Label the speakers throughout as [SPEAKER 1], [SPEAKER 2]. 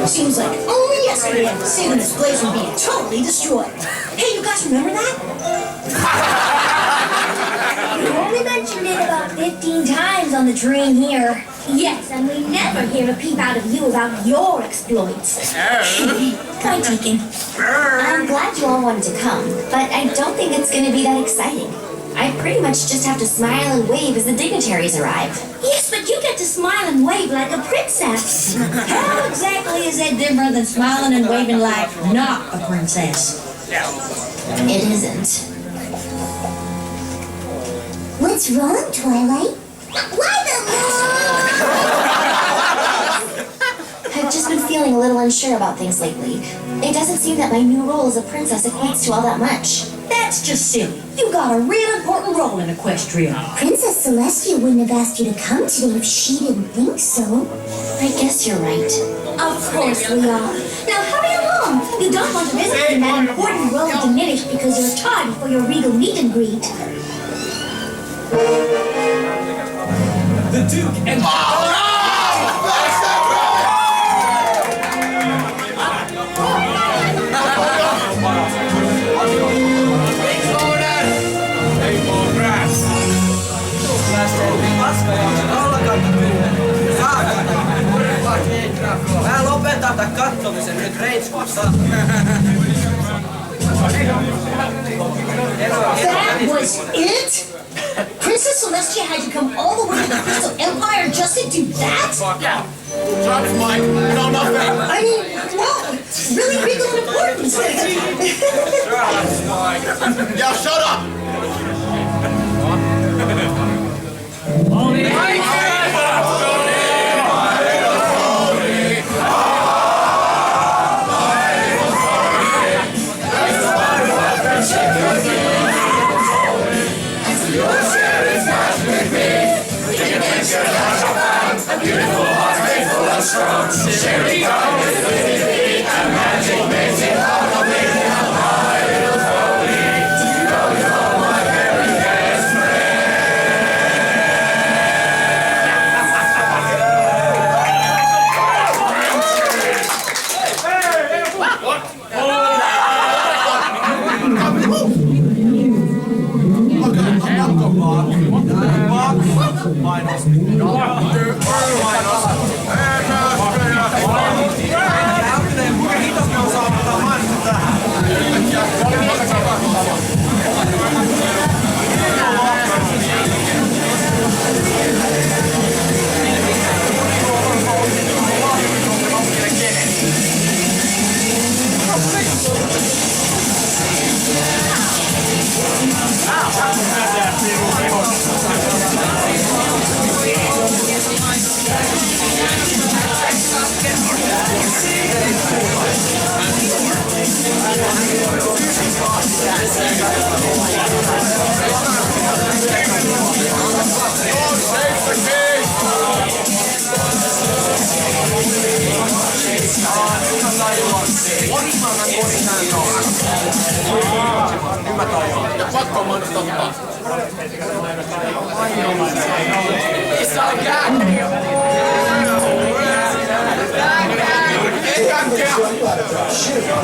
[SPEAKER 1] Seems like only yesterday I was saving this place from being totally destroyed. Hey, you guys remember that?
[SPEAKER 2] You only mentioned it about 15 times on the train here. Yes, and we never hear a peep out of you about your exploits.
[SPEAKER 1] Point taken.
[SPEAKER 2] I'm glad you all wanted to come, but I don't think it's going to be that exciting. I pretty much just have to smile and wave as the dignitaries arrive.
[SPEAKER 1] Yes, but you get to smile and wave like a princess. How exactly is that different than smiling and waving like not a princess?
[SPEAKER 2] It isn't.
[SPEAKER 3] What's wrong, Twilight? Why the
[SPEAKER 2] I've just been feeling a little unsure about things lately. It doesn't seem that my new role as a princess equates to all that much.
[SPEAKER 1] That's just silly. You got a real important role in Equestria.
[SPEAKER 3] Princess Celestia wouldn't have asked you to come today if she didn't think so.
[SPEAKER 2] I guess you're right.
[SPEAKER 1] Of course we are. Now hurry along. You don't want to visit in that important role diminished because you're tardy for your regal meet and greet.
[SPEAKER 4] The Duke and... Mä lopetan tän kattomisen nyt reiskussa.
[SPEAKER 1] That was it? Princess Celestia had to come all the way to the Crystal Empire just to do that?
[SPEAKER 4] Yeah. Drop his mic. No, nothing.
[SPEAKER 1] I mean, whoa, it's really regal and important.
[SPEAKER 4] Yeah, shut up.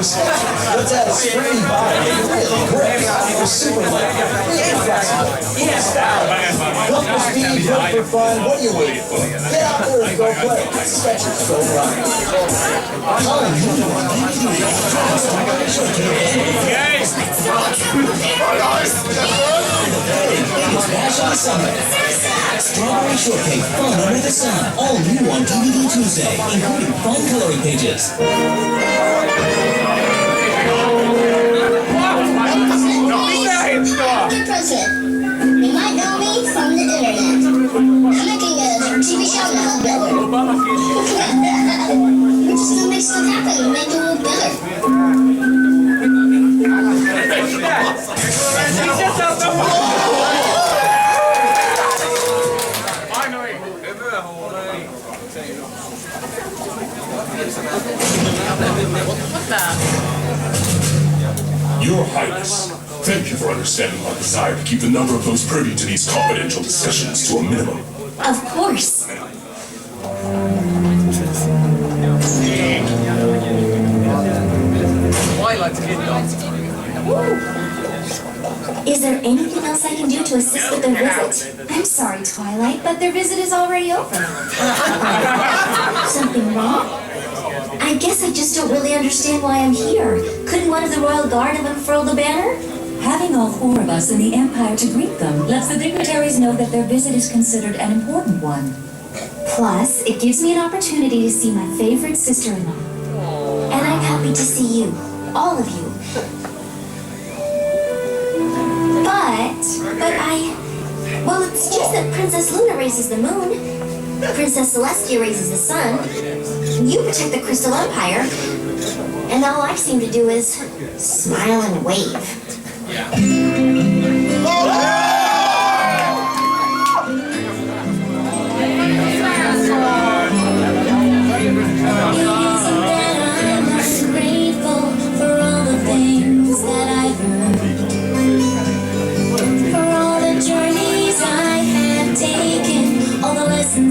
[SPEAKER 5] Let's add a springy body, really quick, for super light, and flexible, in style. Look for speed, look for fun, what are you waiting for? Get out there and go play. Skechers Go Run. National Summit. Strawberry Shortcake Fun Under the Sun. All new on DVD Tuesday, including fun coloring pages.
[SPEAKER 3] Good president. They might know me from the internet. I'm making a TV show now, better. We're just gonna make stuff happen and make it look better.
[SPEAKER 6] Your Highness, thank you for understanding our desire to keep the number of those privy to these confidential discussions to a minimum.
[SPEAKER 1] Of course.
[SPEAKER 4] Twilight's kid dog.
[SPEAKER 2] Is there anything else I can do to assist with their visit?
[SPEAKER 1] I'm sorry, Twilight, but their visit is already over.
[SPEAKER 2] Something wrong?
[SPEAKER 1] I guess I just don't really understand why I'm here. Couldn't one of the royal guard have unfurled the banner?
[SPEAKER 7] Having all four of us in the Empire to greet them lets the dignitaries know that their visit is considered an important one.
[SPEAKER 1] Plus, it gives me an opportunity to see my favorite sister-in-law.
[SPEAKER 2] And I'm happy to see you. All of you. Well, it's just that Princess Luna raises the moon, Princess Celestia raises the sun, you protect the Crystal Empire, and all I seem to do is smile and wave.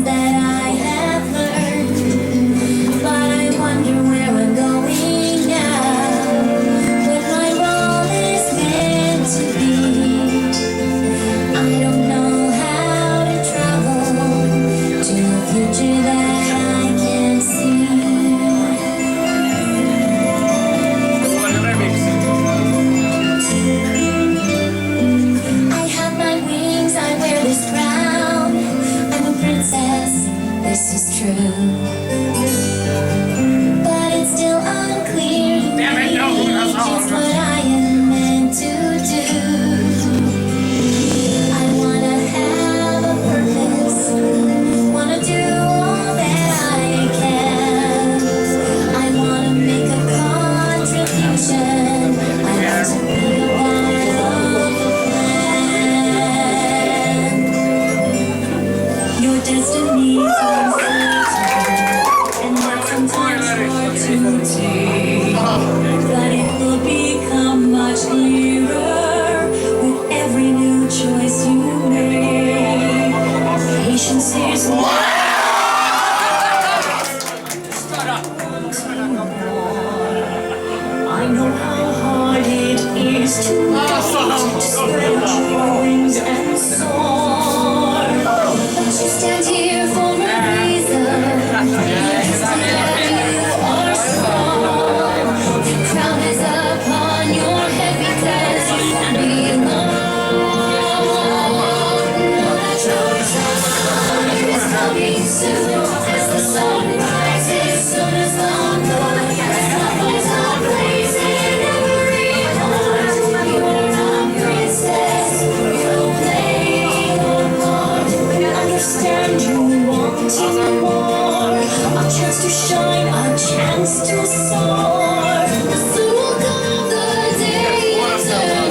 [SPEAKER 1] That I have learned, but I wonder where I'm going now, when my role is meant to be. I don't know how to travel to a future that I can see. I have my wings, I wear this crown, I'm a princess. This is true, but it's still unclear to me just what I am meant to do. I wanna have a purpose, wanna do all that I can. I wanna make a contribution, I want to be a part of the plan. Your destiny is but it will become much clearer with every new choice you make. Patience is I know how hard it is to spread your wings and soar. But you stand here for a reason. As the sun rises, soon as dawn comes, stars are blazing every part. You're a princess, you'll play your part. Understand you wanting more, a chance to shine, a chance to soar. The sun will come, the day turns around.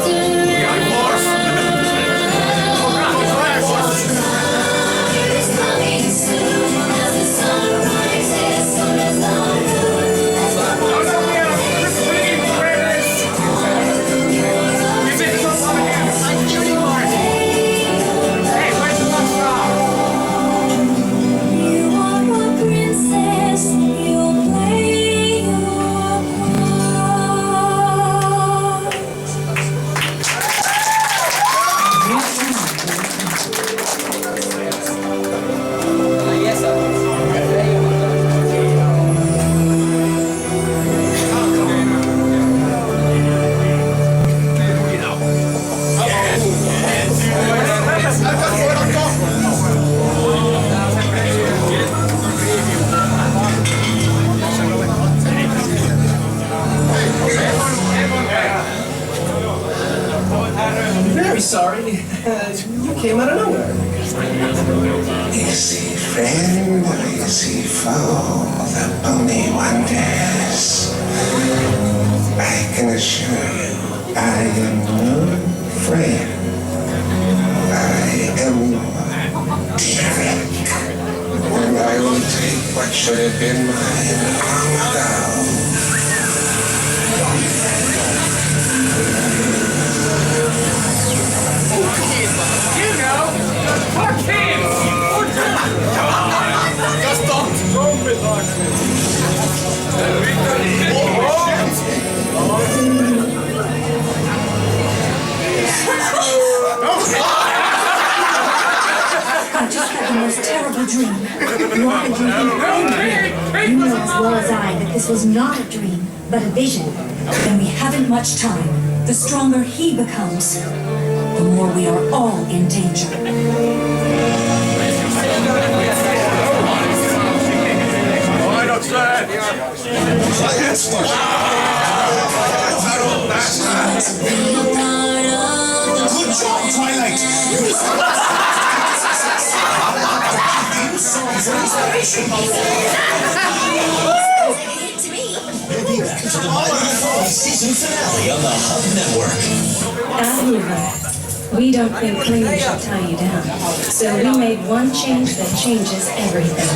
[SPEAKER 8] Sorry, you came out of nowhere.
[SPEAKER 9] Is he friend or is he foe? The pony wonders. I can assure you, I am no friend. I am Derek. And I will take what should have been mine long ago.
[SPEAKER 10] most terrible dream. Why do you think I dreamed? You know as well as I that this was not a dream, but a vision.
[SPEAKER 7] Then we haven't much time. The stronger he becomes, the more we are all in danger.
[SPEAKER 5] Good job, Twilight! Maybe back to the Twilight season finale on the Hub Network.
[SPEAKER 10] We don't think cleaning should tie you down. So we made one change that changes everything.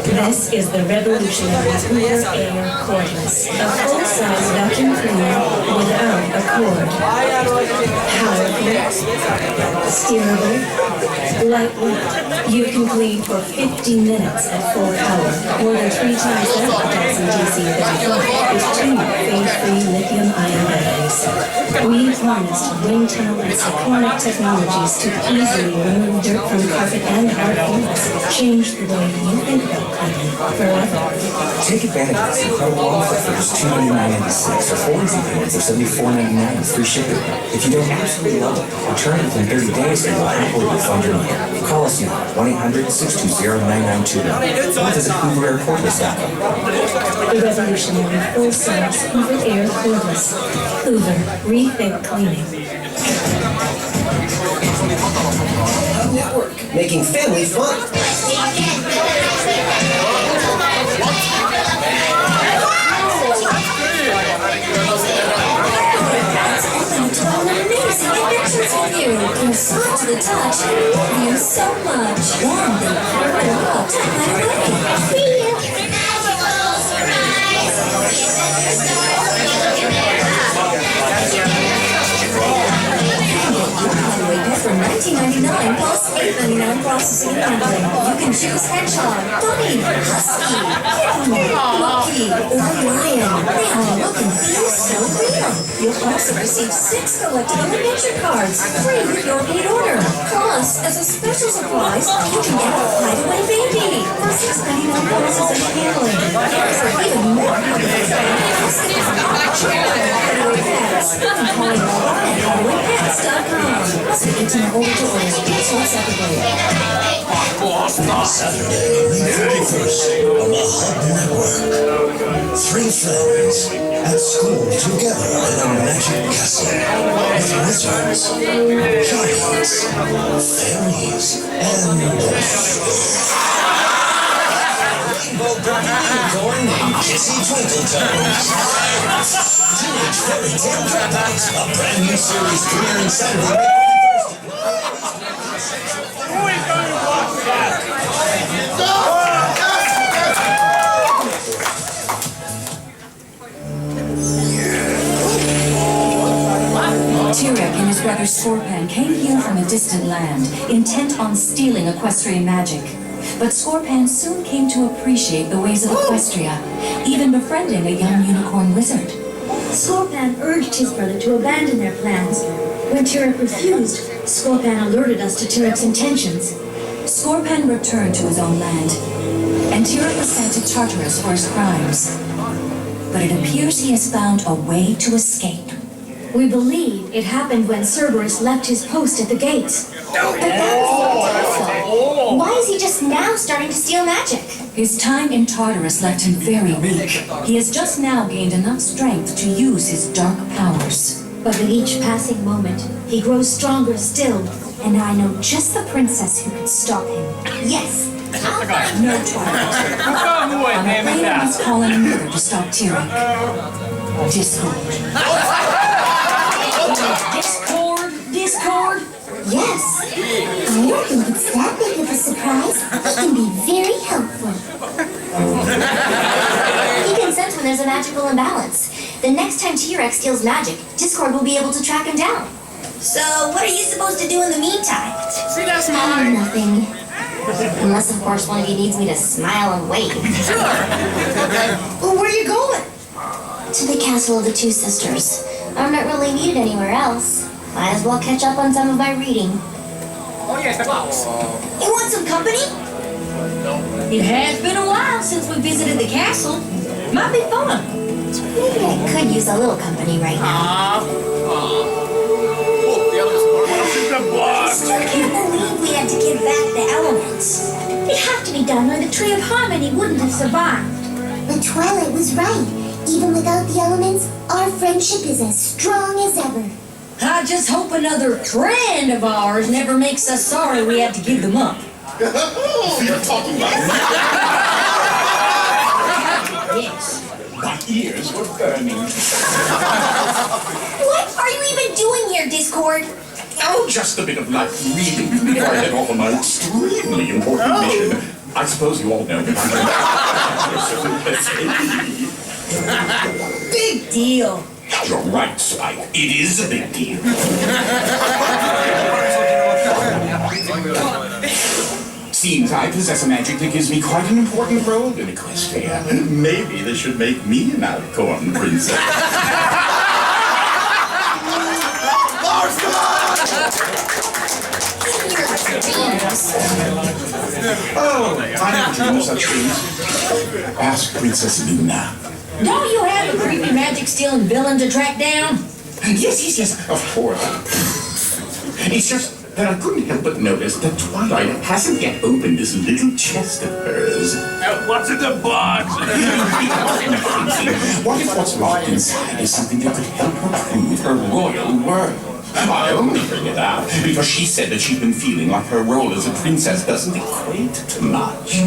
[SPEAKER 10] This is the revolutionary Hoover Air Cordless. A full-size vacuum cleaner without a cord. Powerful, steerable, lightweight. You can clean for 50 minutes at full power. More than 3 times that does in DC-35 with 2 phase-free lithium-ion batteries. We harnessed wind tunnel and cyclonic technologies to easily remove dirt from carpet and hard floors. Change the way you think about cleaning forever.
[SPEAKER 11] Take advantage of this incredible offer for just $299.96 or 4 easy payments of $74.99 with free shipping. If you don't absolutely love it, return it within 30 days and we'll happily refund your money. Call us now, 1-800-620-9929. Or visit HooverAirCordless.com.
[SPEAKER 10] The revolutionary full-size Hoover Air Cordless. Hoover, rethink cleaning.
[SPEAKER 11] Network, making family fun.
[SPEAKER 2] From soft to the touch, I love you so much. Warm and pure and hot. For $19.99 plus $8.99 processing and handling. You can choose hedgehog, bunny, husky, monkey, or lion. They all look and feel so real. You'll also receive 6 collectible adventure cards free with your paid order. Plus, as a special surprise, you can get a hideaway baby for $6.99 processing and handling. For even more hideaway pets, you can call your at hideawaypets.com. Saturday,
[SPEAKER 5] May 31st on the Hub Network. 3 friends at school together in a magic castle with wizards, giants, fairies, and rainbow unicorn and kissy twinkle toes. Teenage Fairy Tale Dropouts, a brand new series premiering Saturday.
[SPEAKER 7] Turek and his brother Scorpan came here from a distant land, intent on stealing equestrian magic. But Scorpan soon came to appreciate the ways of Equestria, even befriending a young unicorn wizard.
[SPEAKER 10] Scorpan urged his brother to abandon their plans. When Turek refused, Scorpan alerted us to Turek's intentions.
[SPEAKER 7] Scorpan returned to his own land, and Turek was sent to Tartarus for his crimes. But it appears he has found a way to escape.
[SPEAKER 10] We believe it happened when Cerberus left his post at the gates.
[SPEAKER 2] But that was wonderful. Why is he just now starting to steal magic?
[SPEAKER 7] His time in Tartarus left him very weak. He has just now gained enough strength to use his dark powers.
[SPEAKER 10] But with each passing moment, he grows stronger still.
[SPEAKER 2] And I know just the princess who could stop him. Yes!
[SPEAKER 7] No Twilight. I'm afraid I must call in a murder to stop Turek. Discord. Discord?
[SPEAKER 2] Yes! I don't think it's that big of a surprise. He can be very helpful. He can sense when there's a magical imbalance. The next time T-Rex steals magic, Discord will be able to track him down. So, what are you supposed to do in the meantime?
[SPEAKER 4] See, that's mine.
[SPEAKER 2] Nothing. Unless, of course, one of you needs me to smile and wave.
[SPEAKER 4] Sure.
[SPEAKER 2] Well, where are you going? To the castle of the two sisters. I'm not really needed anywhere else. Might as well catch up on some of my reading.
[SPEAKER 4] Oh, yes, the box.
[SPEAKER 2] You want some company?
[SPEAKER 12] It has been a while since we visited the castle. Might be fun.
[SPEAKER 2] Maybe I could use a little company right now. I can't believe we had to give back the elements.
[SPEAKER 13] It had to be done or the Tree of Harmony wouldn't have survived.
[SPEAKER 3] But Twilight was right. Even without the elements, our friendship is as strong as ever.
[SPEAKER 12] I just hope another friend of ours never makes us sorry we had to give them up.
[SPEAKER 6] You're talking about
[SPEAKER 12] Yes.
[SPEAKER 6] my ears were burning.
[SPEAKER 2] What are you even doing here, Discord?
[SPEAKER 6] Oh, just a bit of light reading before I head off on my extremely important mission. I suppose you all know that I'm
[SPEAKER 12] Big deal.
[SPEAKER 6] You're right, Spike. It is a big deal. Seems I possess a magic that gives me quite an important role in Equestria. Maybe they should make me an Alcorn princess. Oh, I never dream of such things. Ask Princess Luna.
[SPEAKER 12] Don't you have a creepy magic-stealing villain to track down?
[SPEAKER 6] Yes, of course. It's just that I couldn't help but notice that Twilight hasn't yet opened this little chest of hers.
[SPEAKER 4] What's in the box?
[SPEAKER 6] What if what's locked inside is something that could help her prove her royal worth? I only bring it out because she said that she's been feeling like her role as a princess doesn't equate to much.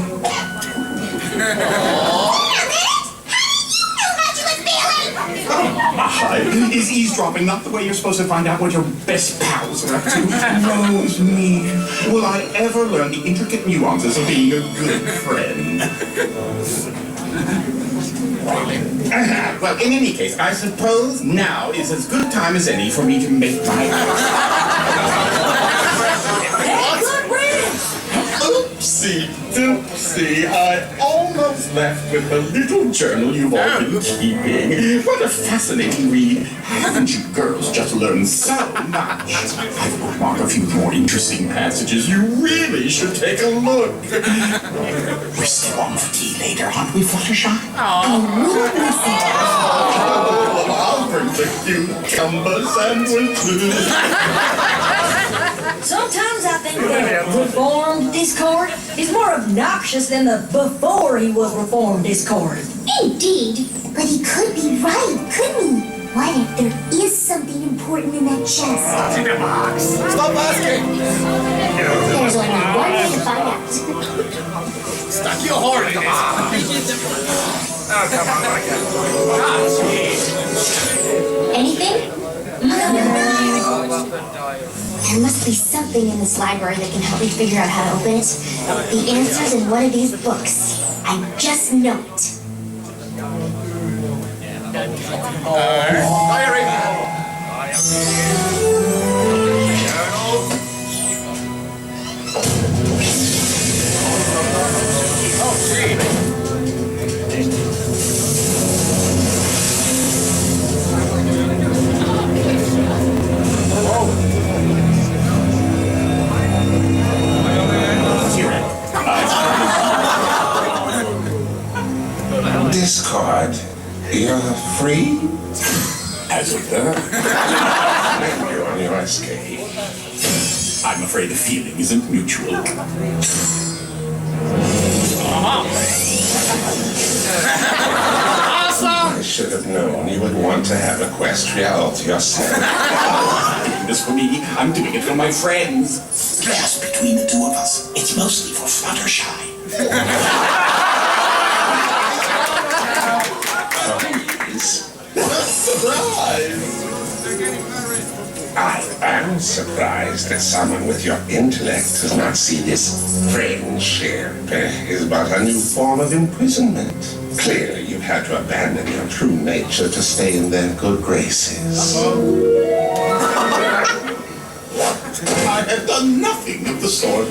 [SPEAKER 6] My, is eavesdropping not the way you're supposed to find out what your best pals are up to? Knows me. Will I ever learn the intricate nuances of being a good friend? Well, in any case, I suppose now is as good a time as any for me to make my... Oopsie doopsie, I almost left with the little journal you've all been keeping. What a fascinating read. Haven't you girls just learned so much? I've bookmarked a few more interesting passages. You really should take a look. We're still on for tea later, aren't we, Fluttershy?
[SPEAKER 4] Oh,
[SPEAKER 6] I'll bring the cucumber sandwiches.
[SPEAKER 12] Sometimes I think the reformed Discord is more obnoxious than the before he was reformed Discord.
[SPEAKER 3] Indeed. But he could be right, couldn't he? What if there is something important in that chest?
[SPEAKER 4] Stop asking!
[SPEAKER 2] There's only one way to find out.
[SPEAKER 4] Stuck your horn in this. Oh, come on,
[SPEAKER 2] Anything? There must be something in this library that can help me figure out how to open it. The answer's in one of these books. I just know it.
[SPEAKER 4] Diary. Oh, gee.
[SPEAKER 9] Discord, you're free?
[SPEAKER 6] As it were.
[SPEAKER 9] You're on your escape.
[SPEAKER 6] I'm afraid the feeling isn't mutual.
[SPEAKER 9] I should have known you would want to have Equestria all to yourself.
[SPEAKER 6] I'm doing this for me. I'm doing it for my friends. Just between the two of us, it's mostly for Fluttershy.
[SPEAKER 9] Surprise! I am surprised that someone with your intellect does not see this friendship is but a new form of imprisonment. Clearly, you've had to abandon your true nature to stay in their good graces.
[SPEAKER 6] I have done nothing of the sort.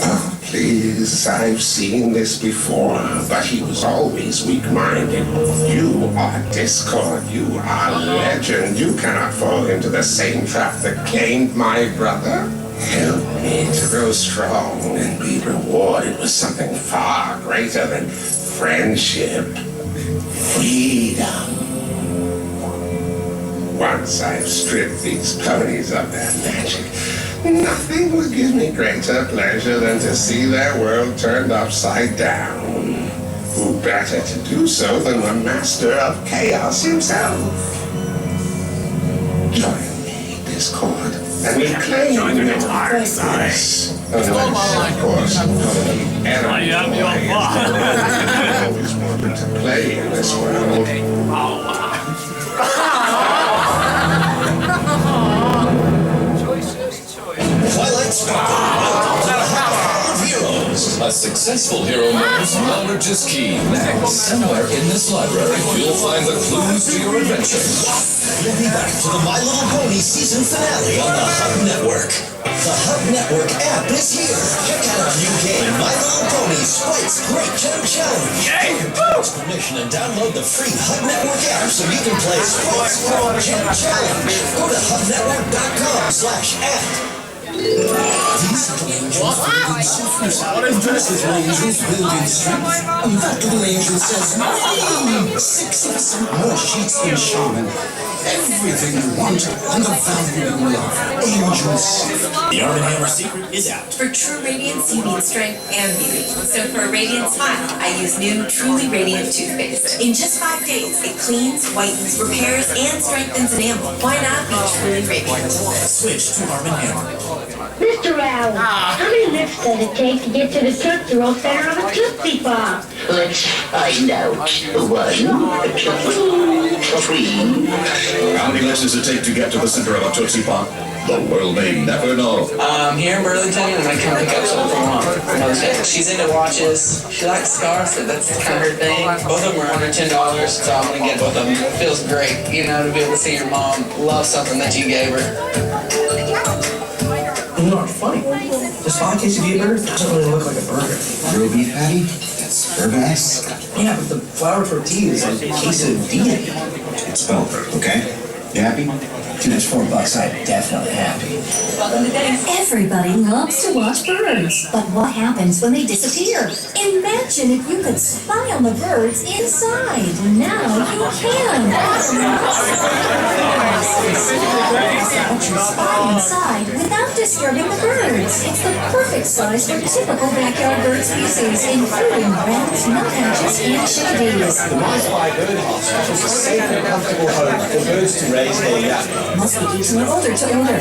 [SPEAKER 9] Oh, please, I've seen this before, but he was always weak-minded. You are Discord, you are legend. You cannot fall into the same trap that claimed my brother. Help me to grow strong and be rewarded with something far greater than friendship. Freedom. Once I've stripped these ponies of their magic, nothing would give me greater pleasure than to see their world turned upside down. Who better to do so than the master of chaos himself? Join me, Discord, and reclaim your greatness. Unless, of course, I always wanted to play in this world.
[SPEAKER 14] Twilight of Heroes. A successful hero knows knowledge is key. Somewhere in this library, you'll find the clues to your adventure.
[SPEAKER 15] We'll be back to the My Little Pony season finale on the Hub Network. The Hub Network app is here. Check out our new game, My Little Pony Sprite's Great Jump Challenge. Get your parents' permission and download the free Hub Network app so you can play Sprite's Great Jump Challenge. Go to hubnetwork.com/app. These little angels build in softness, and just as angels build in strength, and that little angel says, 60% more sheets than Shaman. Everything you want, and the value you love. Angels.
[SPEAKER 16] The Arm & Hammer secret is out.
[SPEAKER 17] For true radiance, you need strength and beauty. So for a radiant smile, I use new Truly Radiant toothpaste. In just 5 days, it cleans, whitens, repairs, and strengthens enamel. Why not be truly radiant?
[SPEAKER 16] Switch to Arm & Hammer.
[SPEAKER 13] Mr. Allen, how many lifts does it take to get to the Tootsie Roll center of a Tootsie Pop?
[SPEAKER 18] Let's find out. 1, 2, 3.
[SPEAKER 6] How many lifts does it take to get to the center of a Tootsie Pop? The world may never know.
[SPEAKER 8] Here in Burlington, and I come pick up something from Mom. She's into watches. She likes scarves, so that's kind of her thing. Both of them are under $10, so I'm gonna get both of them. It feels great, you know, to be able to see your mom love something that you gave her. You know what's funny? This fine quesadilla burger doesn't really look like a burger.
[SPEAKER 5] Real beef patty? That's burger-esque.
[SPEAKER 8] Yeah, but the flour tortilla is like quesadilla.
[SPEAKER 5] It's spelled, okay? You happy? Dude, it's $4. I'm definitely happy.
[SPEAKER 7] Everybody loves to watch birds, but what happens when they disappear? Imagine if you could spy on the birds inside. Now you can. Spy inside without disturbing the birds. It's the perfect size for typical backyard bird species, including wrens, nuthatches, and chickadees.
[SPEAKER 5] The Wi-Fi birdhouse offers a safe and comfortable home for birds to raise their young.
[SPEAKER 7] Must be easily older to order.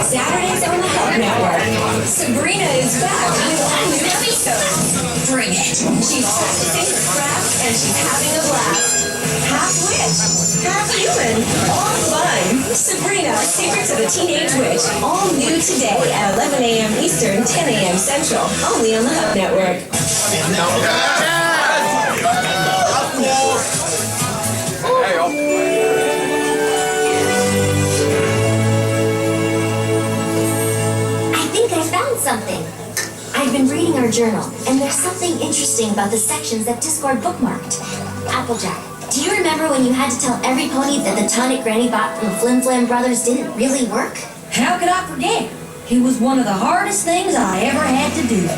[SPEAKER 17] Saturdays on the Hub Network. Sabrina is back with a new episode. Bring it. She's practicing her craft and she's having a blast. Half witch, half human, all fun. Sabrina, Secrets of the Teenage Witch. All new today at 11 a.m. Eastern, 10 a.m. Central. Only on the Hub Network.
[SPEAKER 2] Something. I've been reading our journal, and there's something interesting about the sections that Discord bookmarked. Applejack, do you remember when you had to tell every pony that the tonic Granny bought from the Flim Flam Brothers didn't really work?
[SPEAKER 12] How could I forget? It was one of the hardest things I ever had to do.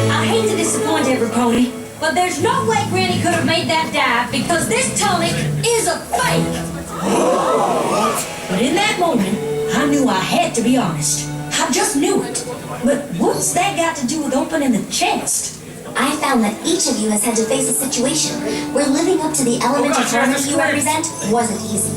[SPEAKER 12] I hate to disappoint every pony, but there's no way Granny could have made that dive because this tonic is a fake. But in that moment, I knew I had to be honest. I just knew it. But what's that got to do with opening the chest?
[SPEAKER 2] I found that each of you has had to face a situation where living up to the element of harmony you represent wasn't easy.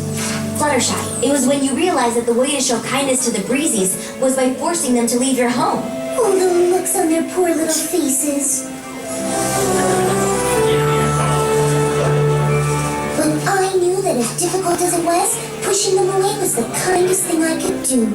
[SPEAKER 2] Fluttershy, it was when you realized that the way to show kindness to the Breezies was by forcing them to leave your home.
[SPEAKER 13] Oh, the looks on their poor little faces.
[SPEAKER 2] But I knew that as difficult as it was, pushing them away was the kindest thing I could do.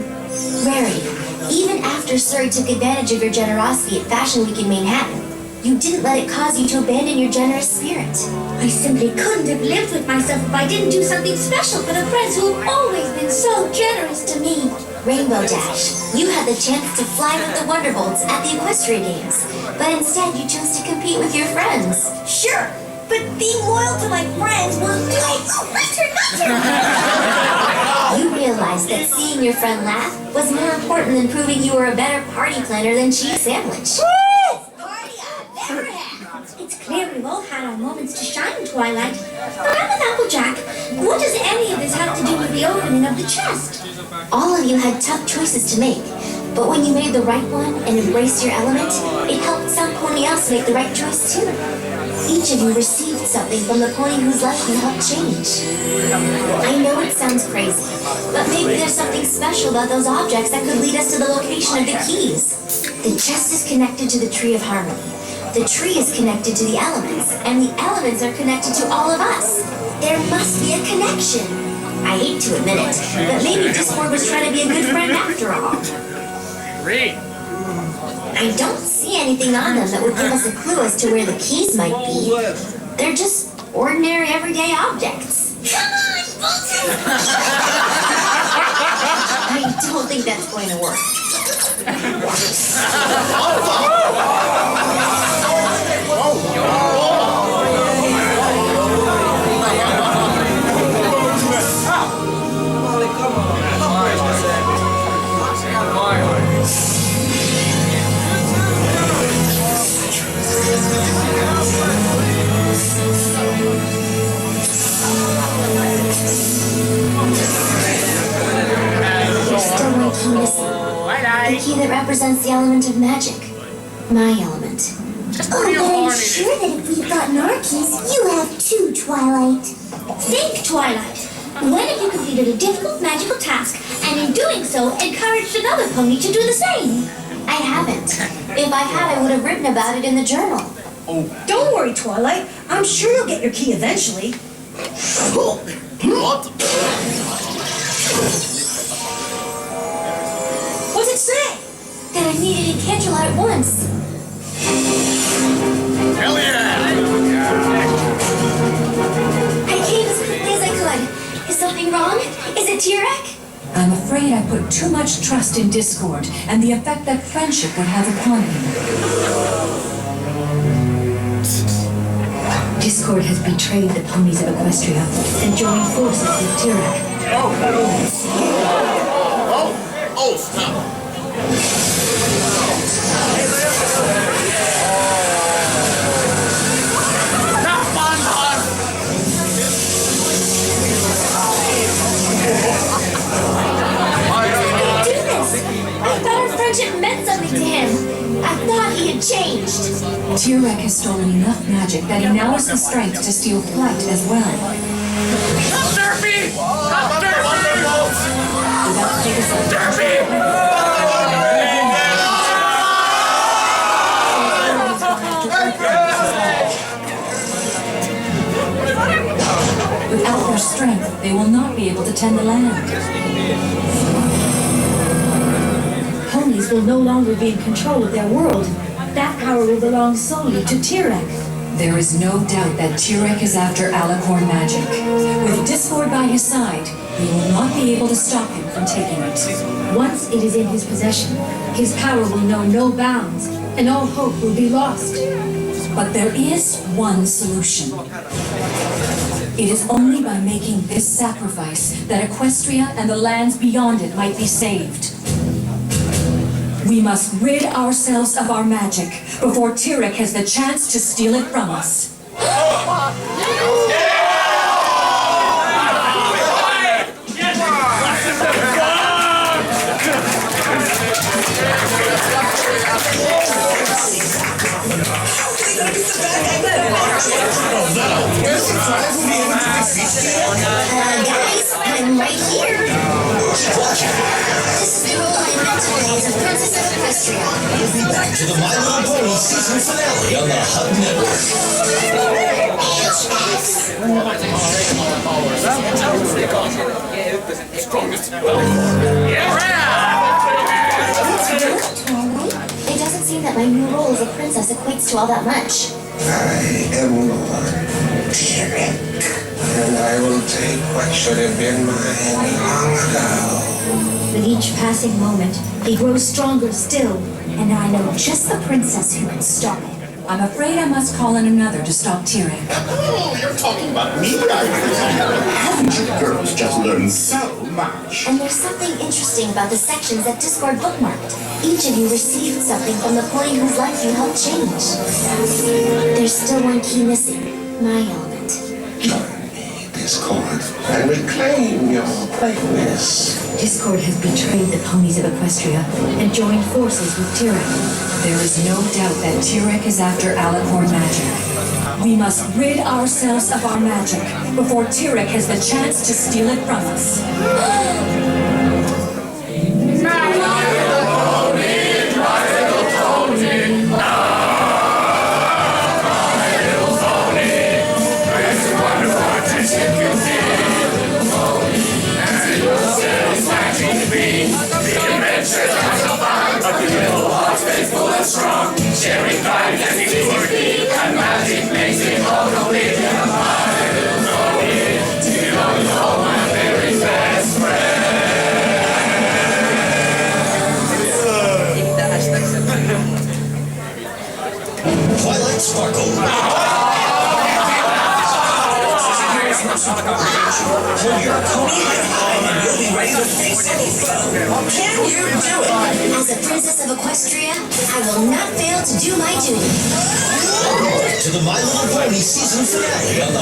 [SPEAKER 2] Rarity, even after Surrey took advantage of your generosity at Fashion Week in Manhattan, you didn't let it cause you to abandon your generous spirit.
[SPEAKER 13] I simply couldn't have lived with myself if I didn't do something special for the friends who have always been so generous to me.
[SPEAKER 2] Rainbow Dash, you had the chance to fly with the Wonderbolts at the Equestria Games, but instead you chose to compete with your friends.
[SPEAKER 12] Sure,
[SPEAKER 13] but being loyal to my friends was like, oh, my turn.
[SPEAKER 2] You realized that seeing your friend laugh was more important than proving you were a better party planner than cheese sandwich.
[SPEAKER 13] Party I've never had. It's clear we've all had our moments to shine in Twilight. But I'm with Applejack. What does any of this have to do with the opening of the chest?
[SPEAKER 2] All of you had tough choices to make, but when you made the right one and embraced your element, it helped some pony else make the right choice too. Each of you received something from the pony whose life you helped change. I know it sounds crazy, but maybe there's something special about those objects that could lead us to the location of the keys. The chest is connected to the Tree of Harmony. The tree is connected to the elements, and the elements are connected to all of us. There must be a connection. I hate to admit it, but maybe Discord was trying to be a good friend after all.
[SPEAKER 4] Great.
[SPEAKER 2] I don't see anything on them that would give us a clue as to where the keys might be. They're just ordinary, everyday objects.
[SPEAKER 13] Come on, Bolton!
[SPEAKER 2] I don't think that's going to work. There's still one key missing. The key that represents the element of magic. My element.
[SPEAKER 13] Oh, but I'm sure that if we've gotten our keys, you have too, Twilight. Think, Twilight. When have you completed a difficult magical task, and in doing so, encouraged another pony to do the same?
[SPEAKER 2] I haven't. If I had, I would have written about it in the journal.
[SPEAKER 10] Don't worry, Twilight. I'm sure you'll get your key eventually.
[SPEAKER 4] What?
[SPEAKER 10] What's it say?
[SPEAKER 2] That I needed a Kendra at once.
[SPEAKER 4] Hell yeah!
[SPEAKER 2] I came as quickly as I could. Is something wrong? Is it T-Rex?
[SPEAKER 7] I'm afraid I put too much trust in Discord and the effect that friendship would have upon him.
[SPEAKER 10] Discord has betrayed the ponies of Equestria and joined forces with T-Rex.
[SPEAKER 4] Oh, stop. Not fun,
[SPEAKER 2] Do this! I thought our friendship meant something to him. I thought he had changed.
[SPEAKER 7] T-Rex has stolen enough magic that he now has the strength to steal flight as well.
[SPEAKER 4] Derpy!
[SPEAKER 7] Without their strength, they will not be able to tend the land.
[SPEAKER 10] Ponies will no longer be in control of their world. That power will belong solely to T-Rex.
[SPEAKER 7] There is no doubt that T-Rex is after Alicorn magic. With Discord by his side, he will not be able to stop him from taking it.
[SPEAKER 10] Once it is in his possession, his power will know no bounds, and all hope will be lost.
[SPEAKER 7] But there is one solution. It is only by making this sacrifice that Equestria and the lands beyond it might be saved. We must rid ourselves of our magic before T-Rex has the chance to steal it from us.
[SPEAKER 2] Guys, I'm right here. This is the role I meant to play as a princess of Equestria.
[SPEAKER 15] We'll be back to the My Little Pony season finale on the Hub
[SPEAKER 2] It doesn't seem that my new role as a princess equates to all that much.
[SPEAKER 9] I am Lord T-Rex, and I will take what should have been mine long ago.
[SPEAKER 10] With each passing moment, he grows stronger still, and I know just the princess who can stop him.
[SPEAKER 7] I'm afraid I must call in another to stop Tyrek.
[SPEAKER 6] Oh, you're talking about me, I think. Haven't you girls just learned so much?
[SPEAKER 2] And there's something interesting about the sections that Discord bookmarked. Each of you received something from the pony whose life you helped change. There's still one key missing. My element.
[SPEAKER 9] Join me, Discord, and reclaim your greatness.
[SPEAKER 7] Discord has betrayed the ponies of Equestria and joined forces with Tyrek. There is no doubt that Tyrek is after Alicorn magic. We must rid ourselves of our magic before Tyrek has the chance to steal it from us.
[SPEAKER 1] Strong, sharing vibe as it's working, and magic makes it all complete. My little pony, you're my very best friend.
[SPEAKER 15] Twilight Sparkle. Hold your pony high and you'll be ready to face any foe. Can you do it?
[SPEAKER 2] As a princess of Equestria, I will not fail to do my duty.
[SPEAKER 15] To the My Little Pony season finale on the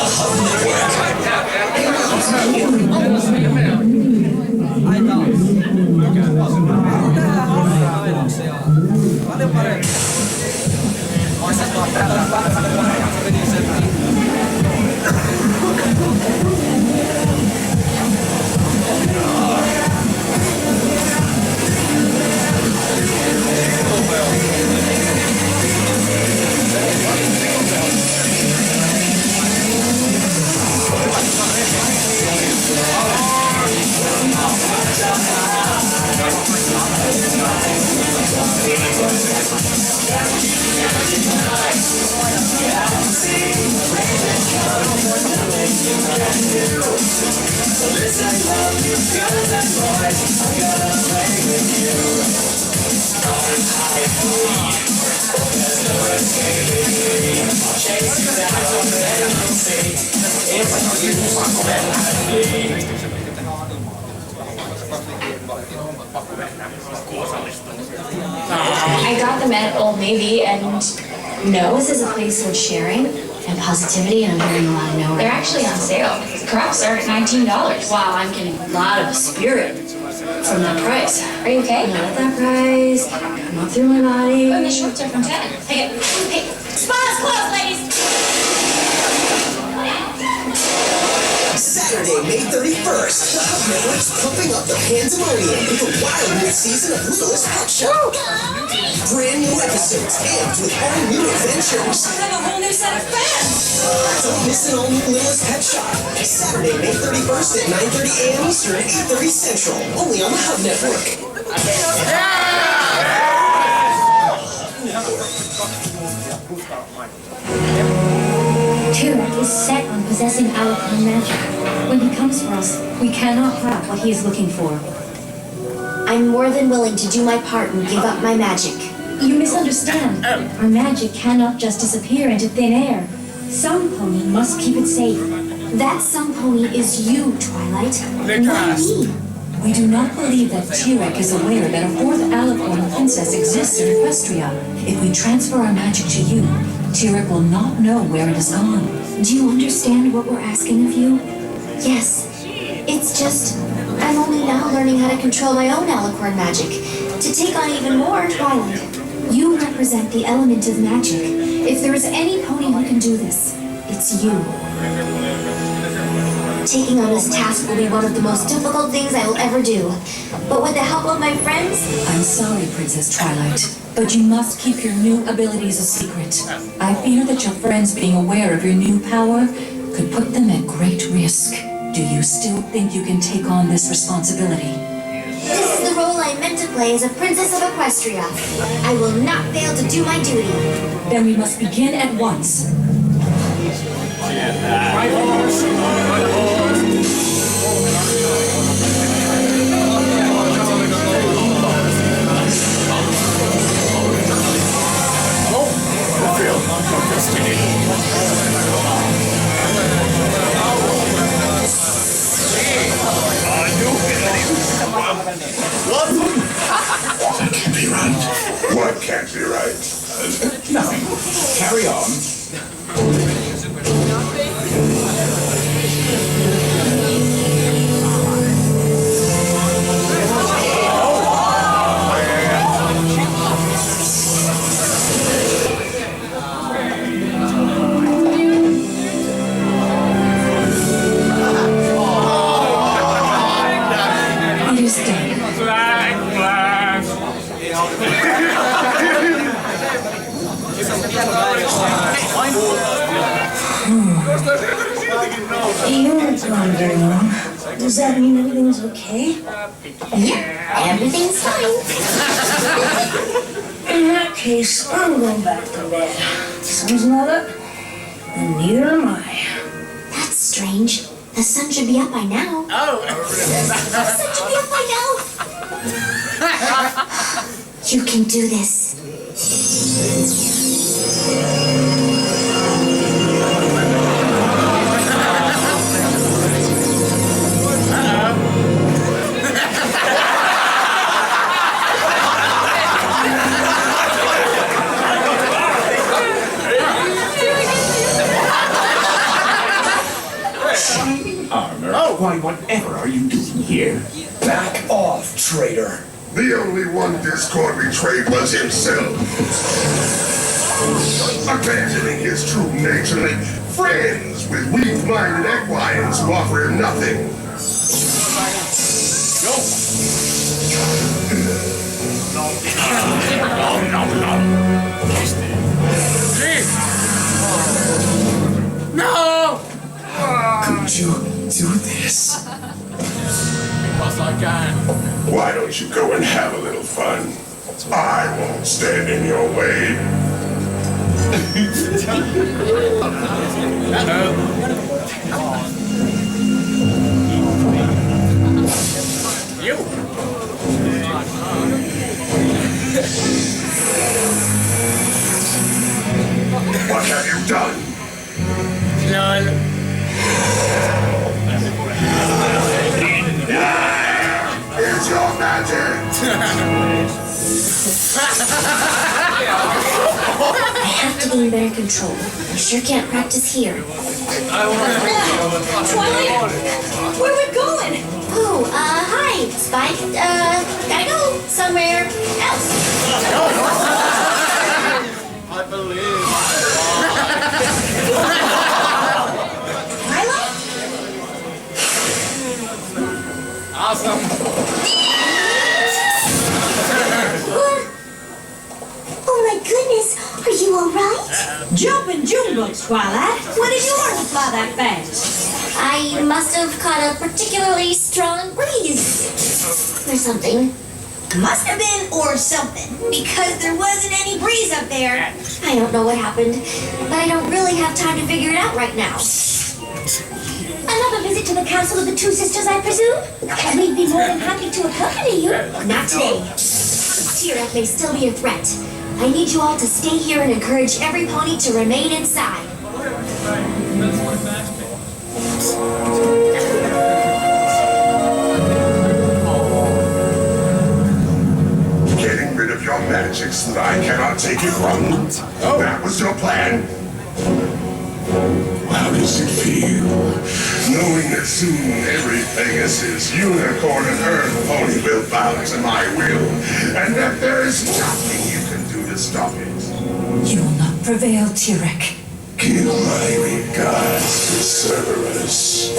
[SPEAKER 17] I got them at Old Navy, and no,
[SPEAKER 2] This is a place for sharing and positivity, and I'm hearing a lot of no.
[SPEAKER 17] they're actually on sale. Crops are at $19.
[SPEAKER 2] Wow, I'm getting a lot of spirit from that price.
[SPEAKER 17] Are you okay?
[SPEAKER 2] Not at that price. Come up through my body.
[SPEAKER 17] Oh, the shorts are from 10.
[SPEAKER 2] Hey, spa's closed, ladies.
[SPEAKER 15] Saturday, May 31st, the Hub Network's pumping up the pandemonium with a wild new season of Littlest Pet Show. Brand new episodes amped with all new adventures.
[SPEAKER 12] I have a whole new set of fans.
[SPEAKER 15] Don't miss an all new Littlest Pet Shop. Saturday, May 31st at 9:30 a.m. Eastern, 8:30 Central. Only on the Hub Network.
[SPEAKER 10] Tyrek is set on possessing Alicorn magic. When he comes for us, we cannot have what he is looking for.
[SPEAKER 2] I'm more than willing to do my part and give up my magic.
[SPEAKER 10] You misunderstand. Our magic cannot just disappear into thin air. Some pony must keep it safe.
[SPEAKER 2] That some pony is you, Twilight. Not me.
[SPEAKER 7] We do not believe that Tyrek is aware that a fourth Alicorn princess exists in Equestria. If we transfer our magic to you, Tyrek will not know where it has gone.
[SPEAKER 2] Do you understand what we're asking of you? Yes. It's just, I'm only now learning how to control my own Alicorn magic. To take on even more, Twilight. You represent the element of magic. If there is any pony who can do this, it's you. Taking on this task will be one of the most difficult things I will ever do. But with the help of my friends...
[SPEAKER 7] I'm sorry, Princess Twilight, but you must keep your new abilities a secret. I fear that your friends being aware of your new power could put them at great risk. Do you still think you can take on this responsibility?
[SPEAKER 2] This is the role I meant to play as a princess of Equestria. I will not fail to do my duty.
[SPEAKER 7] Then we must begin at once.
[SPEAKER 9] That can't be right. What can't be right?
[SPEAKER 11] Nothing. Carry on.
[SPEAKER 7] It is done.
[SPEAKER 10] You weren't gone very long. Does that mean everything's okay?
[SPEAKER 2] Yeah, everything's fine.
[SPEAKER 10] In that case, I'm going back to bed. Sun's not up, and neither am I.
[SPEAKER 2] That's strange. The sun should be up by now. The sun should be up by now. You can do this.
[SPEAKER 11] Armor. Why, whatever are you doing here?
[SPEAKER 5] Back off, traitor.
[SPEAKER 9] The only one Discord betrayed was himself. Abandoning his true nature, like friends with weak-minded equines who offer him nothing.
[SPEAKER 4] No!
[SPEAKER 11] Could you do this?
[SPEAKER 4] Because I can.
[SPEAKER 9] Why don't you go and have a little fun? I won't stand in your way.
[SPEAKER 4] You.
[SPEAKER 9] What have you done?
[SPEAKER 4] None.
[SPEAKER 9] It's your magic!
[SPEAKER 2] I have to be in better control. I sure can't practice here.
[SPEAKER 12] Twilight, where are we going?
[SPEAKER 2] Oh, hi, Spike. Gotta go somewhere else.
[SPEAKER 4] I believe.
[SPEAKER 2] Twilight?
[SPEAKER 4] Awesome.
[SPEAKER 13] Oh my goodness, are you alright?
[SPEAKER 12] Jumping June bugs, Twilight. When did you learn to fly that fast?
[SPEAKER 2] I must have caught a particularly strong breeze. Or something.
[SPEAKER 12] Must have been or something, because there wasn't any breeze up there.
[SPEAKER 2] I don't know what happened, but I don't really have time to figure it out right now.
[SPEAKER 13] Another visit to the Castle of the Two Sisters, I presume? We'd be more than happy to accompany you.
[SPEAKER 2] Not today. T-Rex may still be a threat. I need you all to stay here and encourage every pony to remain inside.
[SPEAKER 9] Getting rid of your magic so that I cannot take it from you? That was your plan? How does it feel? Knowing that soon every Pegasus, unicorn, and earth pony will bow to my will, and that there is nothing you can do to stop it.
[SPEAKER 7] You will not prevail, T-Rex.
[SPEAKER 9] Give my regards to Cerberus.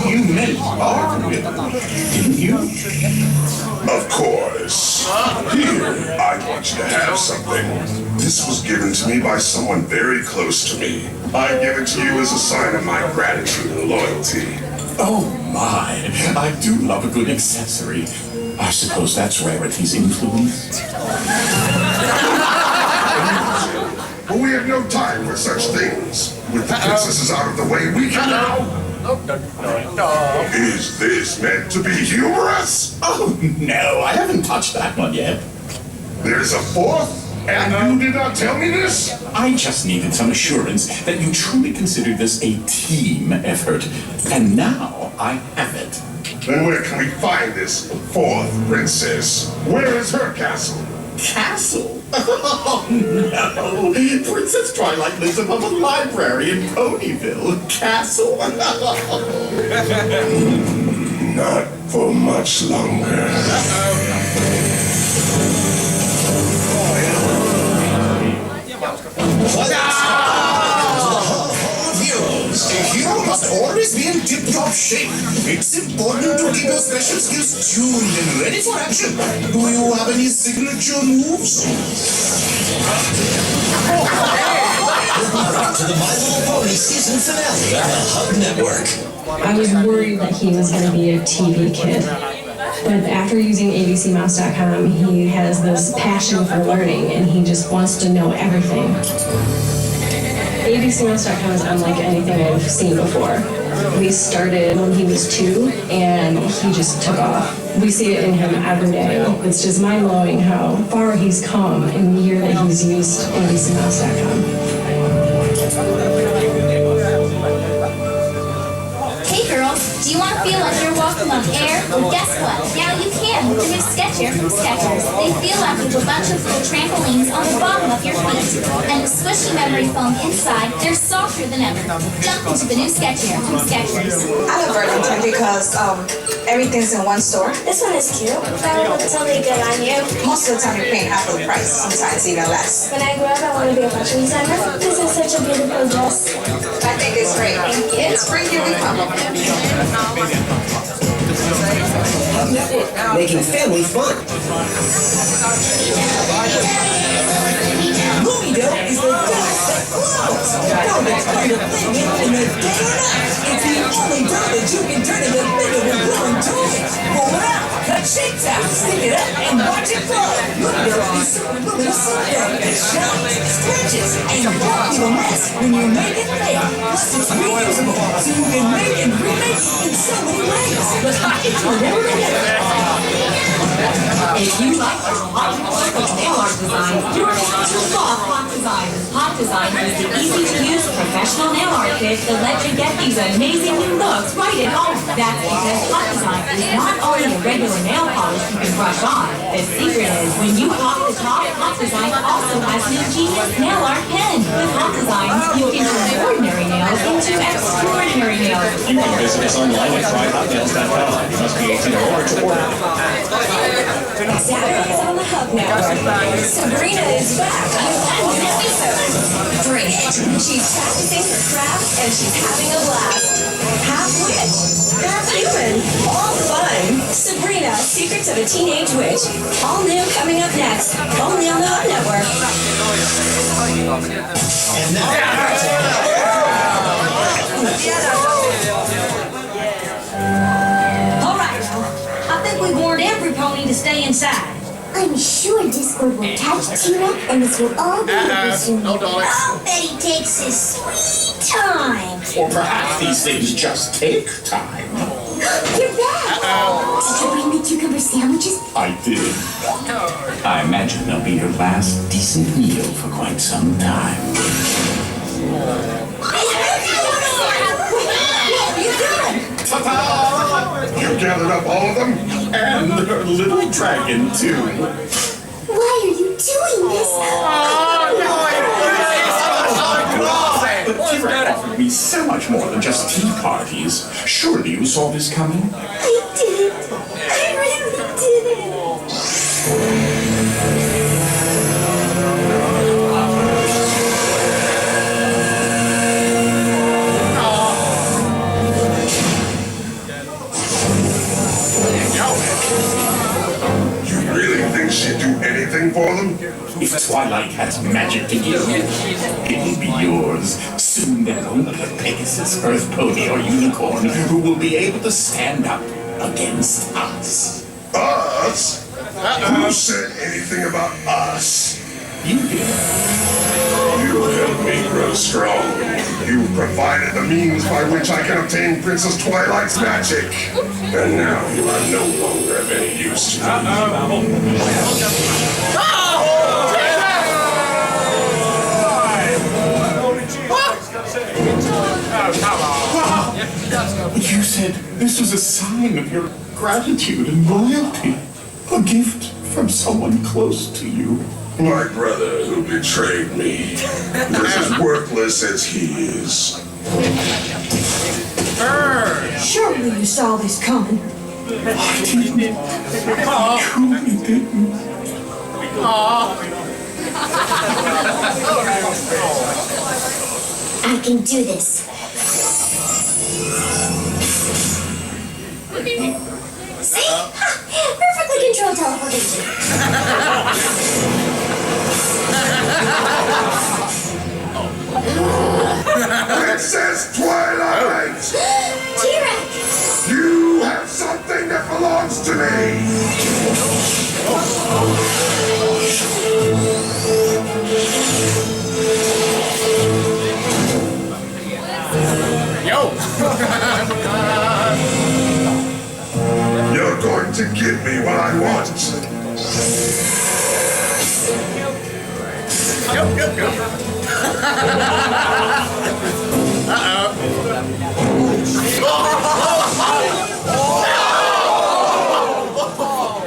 [SPEAKER 11] You meant bargain with them, didn't you?
[SPEAKER 9] Of course. Here, I want you to have something. This was given to me by someone very close to me. I give it to you as a sign of my gratitude and loyalty.
[SPEAKER 11] Oh my, I do love a good accessory. I suppose that's Rarity's influence.
[SPEAKER 9] But we have no time for such things. With the princesses out of the way, we can now. Is this meant to be humorous?
[SPEAKER 11] Oh no, I haven't touched that one yet.
[SPEAKER 9] There's a fourth? And you did not tell me this?
[SPEAKER 6] I just needed some assurance that you truly considered this a team effort. And now I have it.
[SPEAKER 9] Then where can we find this fourth princess? Where is her castle?
[SPEAKER 6] Castle? Oh, no. Princess Twilight lives above a library in Ponyville. Castle?
[SPEAKER 9] Not for much longer.
[SPEAKER 15] Heroes. A hero must always be in tip-top shape. It's important to keep your special skills tuned and ready for action. Do you have any signature moves? To the My Little Pony season finale on the Hub Network.
[SPEAKER 10] I was worried that he was going to be a TV kid. But after using abcmouse.com, he has this passion for learning and he just wants to know everything. abcmouse.com is unlike anything I've seen before. We started when he was 2 and he just took off. We see it in him every day. It's just mind-blowing how far he's come in the year that he's used abcmouse.com.
[SPEAKER 13] Hey girls, do you want to feel like you're walking on air? Well, guess what? Now you can with the new Sketcher from Skechers. They feel like there's a bunch of little trampolines on the bottom of your feet. And the squishy memory foam inside, they're softer than ever. Jump into the new Sketcher from Skechers.
[SPEAKER 17] I love Burlington because everything's in one store.
[SPEAKER 13] This one is cute. That would look totally good on you.
[SPEAKER 17] Most of the time you're paying half of the price, sometimes even less.
[SPEAKER 13] When I grow up, I want to be a fashion designer. This is such a beautiful dress.
[SPEAKER 17] I think it's great. And spring here we come.
[SPEAKER 15] Hub Network, making family fun. Movie Dope is the dance that flows. Don't explain a thing in the day or night. It's the only dope that you can turn into bigger than blowing toys. Pull it out, cut shapes out, stick it up, and watch it flow. Movie Dope is super luminous someday. It shines, stretches, and won't leave a mess when you make it fake. Plus it's reusable, so you can make and remake in so many ways. But it's whatever it is.
[SPEAKER 7] If you like nail art design, you're going to love Hot Design. Hot Design is the easy-to-use professional nail art kit that lets you get these amazing new looks right at home. That's because Hot Design is not only a regular nail polish you can brush on. The secret is when you pop the top, Hot Design also has an ingenious nail art pen. With Hot Design, you can turn ordinary nails into extraordinary nails.
[SPEAKER 6] Visit us online at tryhotnails.com. You must be 18 or older to order.
[SPEAKER 17] Saturdays on the Hub Network. Sabrina is back with a new episode. Bring it. She's practicing her craft and she's having a blast. Half witch, half human, all fun. Sabrina, Secrets of a Teenage Witch. All new coming up next, only on the Hub Network.
[SPEAKER 15] And now,
[SPEAKER 12] All right, I think we warned every pony to stay inside.
[SPEAKER 13] I'm sure Discord will catch Tira and this will all be over soon.
[SPEAKER 4] No, darling.
[SPEAKER 13] I'll bet he takes his sweet time.
[SPEAKER 6] Or perhaps these things just take time.
[SPEAKER 13] You're back! Did you bring the cucumber sandwiches?
[SPEAKER 6] I did. I imagine they'll be your last decent meal for quite some time.
[SPEAKER 13] What are you doing?
[SPEAKER 6] Ta-da!
[SPEAKER 9] You gathered up all of them?
[SPEAKER 6] And her little dragon, too.
[SPEAKER 13] Why are you doing this?
[SPEAKER 6] But Tira offered me so much more than just tea parties. Surely you saw this coming?
[SPEAKER 13] I didn't. I really didn't.
[SPEAKER 9] You really think she'd do anything for them?
[SPEAKER 6] If Twilight has magic to give, it will be yours. Soon there won't be a Pegasus, Earth Pony, or Unicorn who will be able to stand up against us.
[SPEAKER 9] Us? Who said anything about us?
[SPEAKER 6] You did.
[SPEAKER 9] You helped me grow strong. You provided the means by which I can obtain Princess Twilight's magic. And now you are no longer of any use to me.
[SPEAKER 6] You said this was a sign of your gratitude and loyalty. A gift from someone close to you.
[SPEAKER 9] My brother who betrayed me is as worthless as he is.
[SPEAKER 12] Surely you saw this coming.
[SPEAKER 6] I didn't. I truly didn't.
[SPEAKER 2] I can do this. See? Ha! Perfectly controlled teleportation.
[SPEAKER 9] Princess Twilight!
[SPEAKER 2] T-Rex!
[SPEAKER 9] You have something that belongs to me! You're going to give me what I want.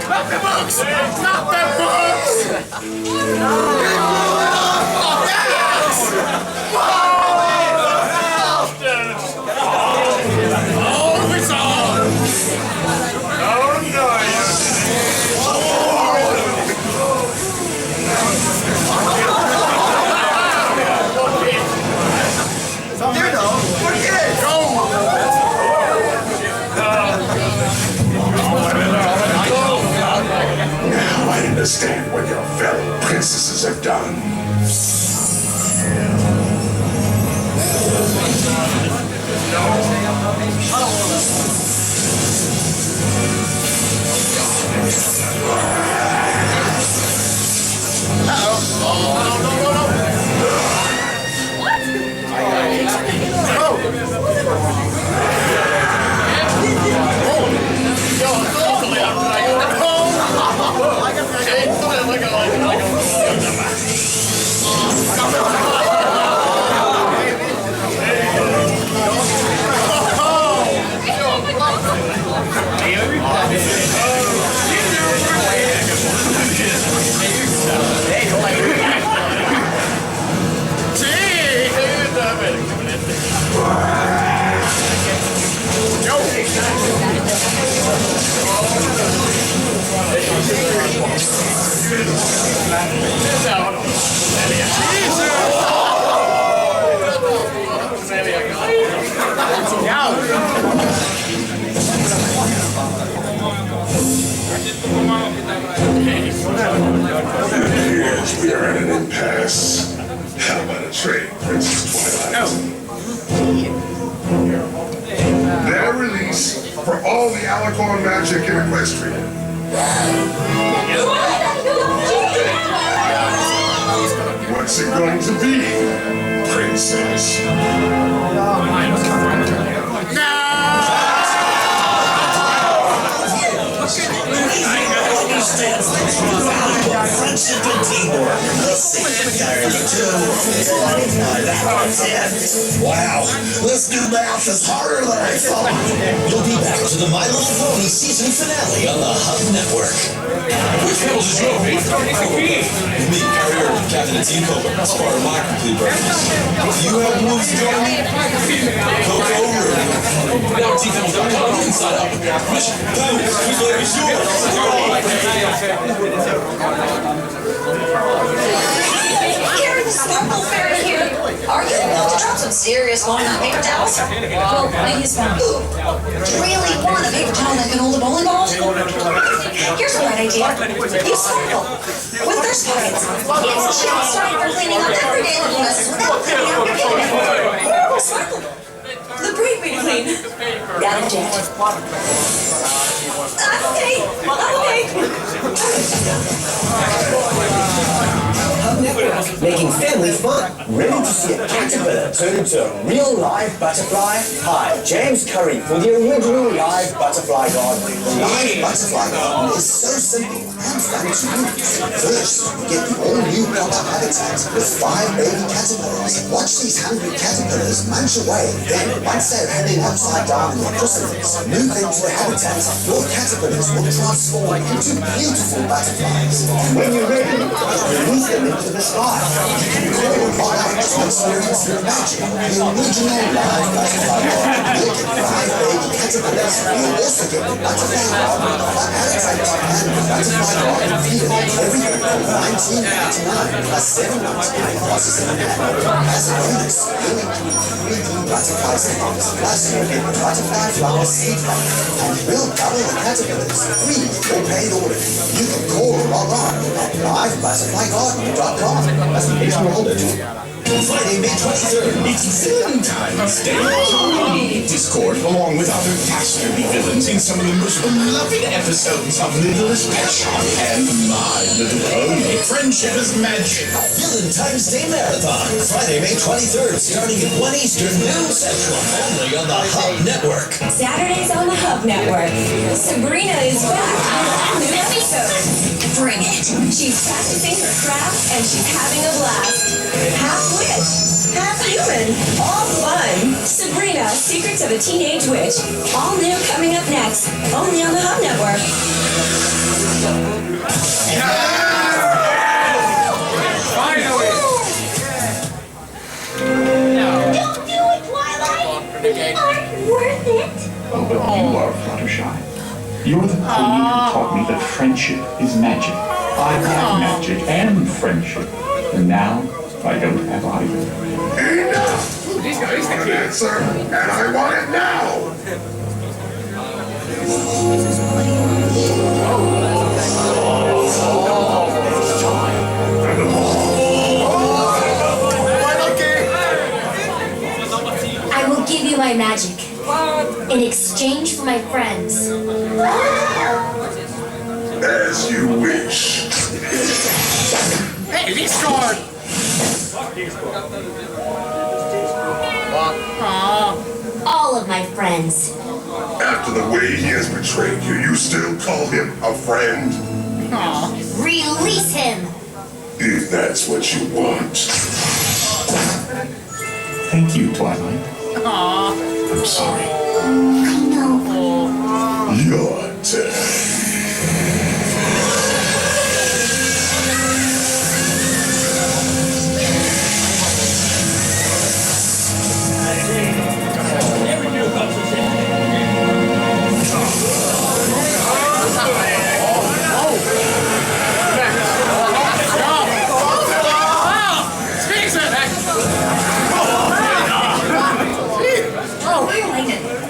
[SPEAKER 4] Not the books! Not the books! Oh, it's on! Oh,
[SPEAKER 9] Now I understand what your fellow princesses have done. Here's we are at an impasse. How about a trade, Princess Twilight? Their release for all the Alicorn magic in Equestria. What's it going to be, Princess?
[SPEAKER 15] Friendship and teamwork. Let's see. There you two. That's it. Wow. This new math is harder than I thought. You'll be back to the My Little Pony season finale on the Hub Network.
[SPEAKER 14] Which handles the trophy? Me, Carrier, Captain and Team Cobra, as part of my complete breakfast. You have moves to join me? Coco Room. Now at teamhandles.com, you can sign up. Mission, Ponies, who's going to be sure?
[SPEAKER 17] Here, the Sparkle Fairy here. Are you about to drop some serious line on paper towels? Well, I use one. Really want a paper towel that can hold a bowling ball? Here's a right idea. Use Sparkle. With thirst pockets. It's just right for cleaning up everyday littleness without cleaning out your kitchen. Sparkle. The breed me to clean. Got it, Jack. I'm okay. I'm okay.
[SPEAKER 15] Hub Network. making family fun.
[SPEAKER 5] Ready to see a caterpillar turn into a real live butterfly? Hi, James Curry for the original live butterfly garden.
[SPEAKER 15] The live butterfly garden is so simple and fun to use. First, you get the all-new pop-up habitat with 5 baby caterpillars. Watch these hungry caterpillars munch away. Then, once they're hanging upside down in their chrysalids, move into the habitat. Your caterpillars will transform into beautiful butterflies. And when you're ready, release them into the sky. You can call Twilight to experience the magic of the original live butterfly garden. You'll get 5 baby caterpillars. You'll also get the butterfly garden, the habitat, and the butterfly garden feeder. Everything for $19.99 plus 7 months paying processing and handling. As a bonus, you'll include 3D butterfly stickers, plus you'll get the butterfly flower seed pack, and we'll double the caterpillars, free or paid order. You can call or log on at livebutterflygarden.com. That's the page we're holding.
[SPEAKER 6] Friday, May 23rd, it's Valentine's Day. Discord, along with other dastardly villains in some of the most beloved episodes of Littlest Pet Shop and My Little Pony. Friendship is magic.
[SPEAKER 15] Valentine's Day Marathon, Friday, May 23rd, starting at 1 Eastern, noon Central, only on the Hub Network.
[SPEAKER 17] Saturdays on the Hub Network. Sabrina is back with a new episode. Bring it. She's practicing her craft and she's having a blast. Half witch, half human, all fun. Sabrina, Secrets of a Teenage Witch. All new coming up next, only on the Hub Network.
[SPEAKER 13] Don't do it, Twilight! You aren't worth it!
[SPEAKER 6] Oh, but you are Fluttershy. You're the pony who taught me that friendship is magic. I have magic and friendship. And now, I don't have either.
[SPEAKER 9] Enough! I want an answer, and I want it now!
[SPEAKER 2] I will give you my magic in exchange for my friends.
[SPEAKER 9] As you wish.
[SPEAKER 4] Hey, he scored!
[SPEAKER 2] All of my friends.
[SPEAKER 9] After the way he has betrayed you, you still call him a friend?
[SPEAKER 2] Release him!
[SPEAKER 9] If that's what you want.
[SPEAKER 6] Thank you, Twilight. I'm sorry.
[SPEAKER 13] I know.
[SPEAKER 9] Your turn.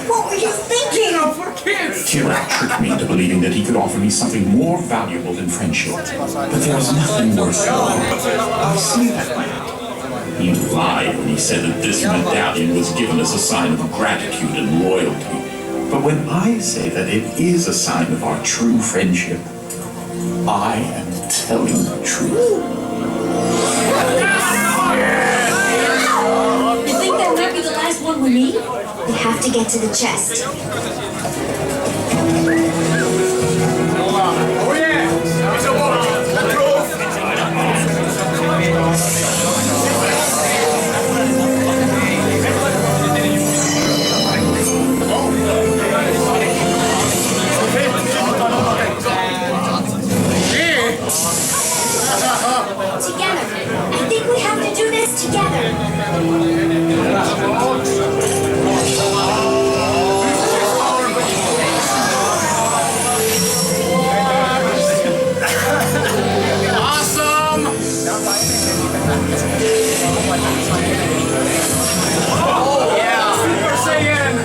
[SPEAKER 13] What were you thinking?
[SPEAKER 6] Kira tricked me into believing that he could offer me something more valuable than friendship. But there was nothing worth more. I see that now. He lied when he said that this medallion was given as a sign of gratitude and loyalty. But when I say that it is a sign of our true friendship, I am telling the truth.
[SPEAKER 12] You think that might be the last one we need?
[SPEAKER 2] We have to get to the chest.
[SPEAKER 4] Oh yeah! It's a walk! Let's go!
[SPEAKER 2] Together. I think we have to do this together.
[SPEAKER 4] Awesome! Oh yeah! Super Saiyan!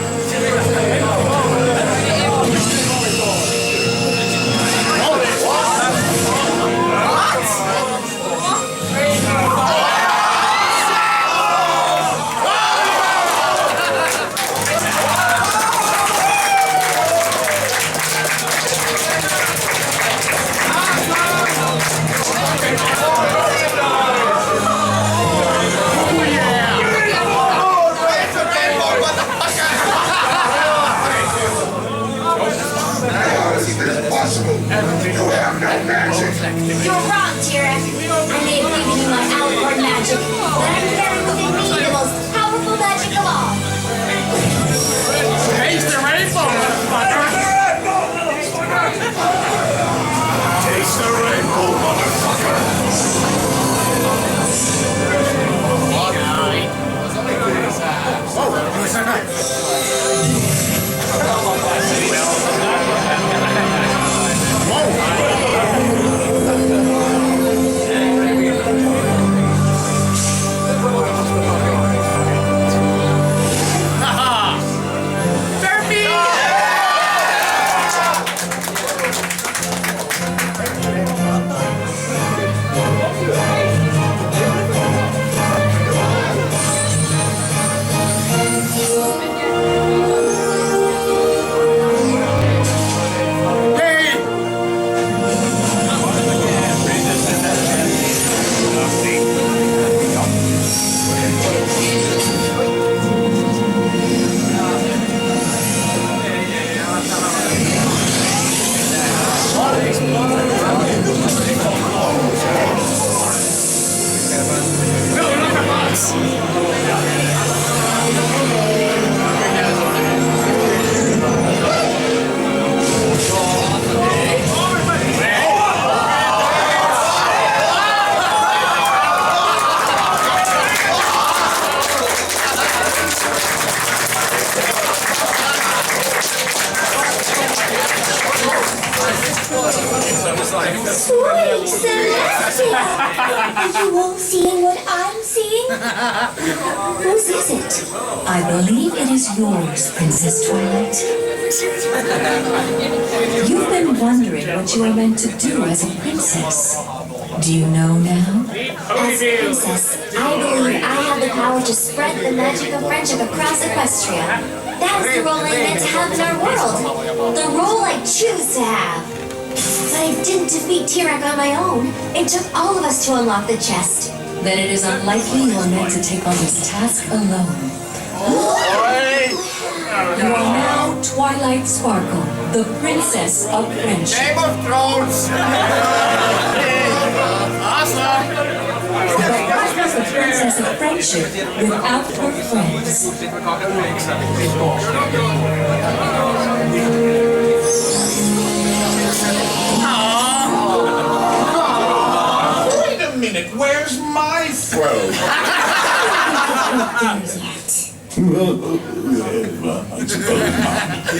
[SPEAKER 13] Sweet Celestia! Are you all seeing what I'm seeing? Whose is it?
[SPEAKER 7] I believe it is yours, Princess Twilight. You've been wondering what you are meant to do as a princess. Do you know now?
[SPEAKER 2] As a princess, I believe I have the power to spread the magic of friendship across Equestria. That is the role I meant to have in our world. The role I choose to have. But I didn't defeat T-Rex on my own. It took all of us to unlock the chest.
[SPEAKER 7] Then it is unlikely you are meant to take on this task alone. You are now Twilight Sparkle, the Princess of Friendship.
[SPEAKER 4] Game of Thrones! Awesome!
[SPEAKER 7] But what was the Princess of Friendship without her friends?
[SPEAKER 6] Wait a minute, where's my throat? I suppose not.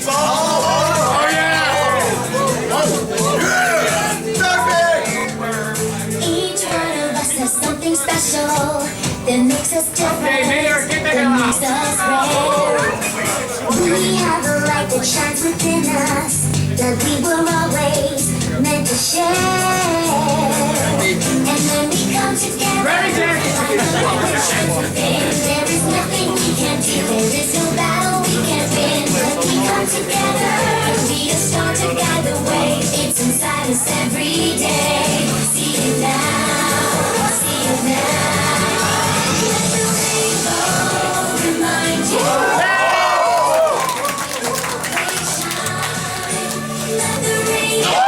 [SPEAKER 4] Oh yeah!
[SPEAKER 13] Each one of us has something special that makes us different, that makes us rare. We have a light that shines within us, that we were always meant to share. And when we come together, there is nothing we can't do, there is no battle we can't win. When we come together, be a star to guide the way. It's inside us every day. See it now, see it now. Let the rainbow remind you. Let the rainbow.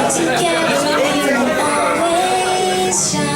[SPEAKER 13] Together we'll always shine.